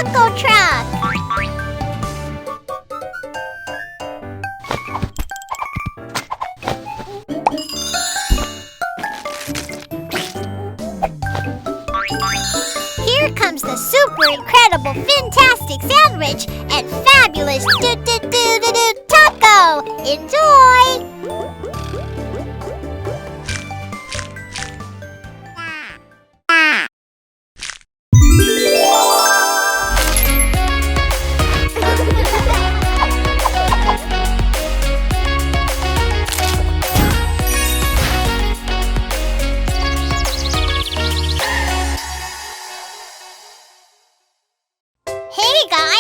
taco truck. Here comes the super incredible fin-tastic sandwich and fabulous taco. Enjoy! Hey guys!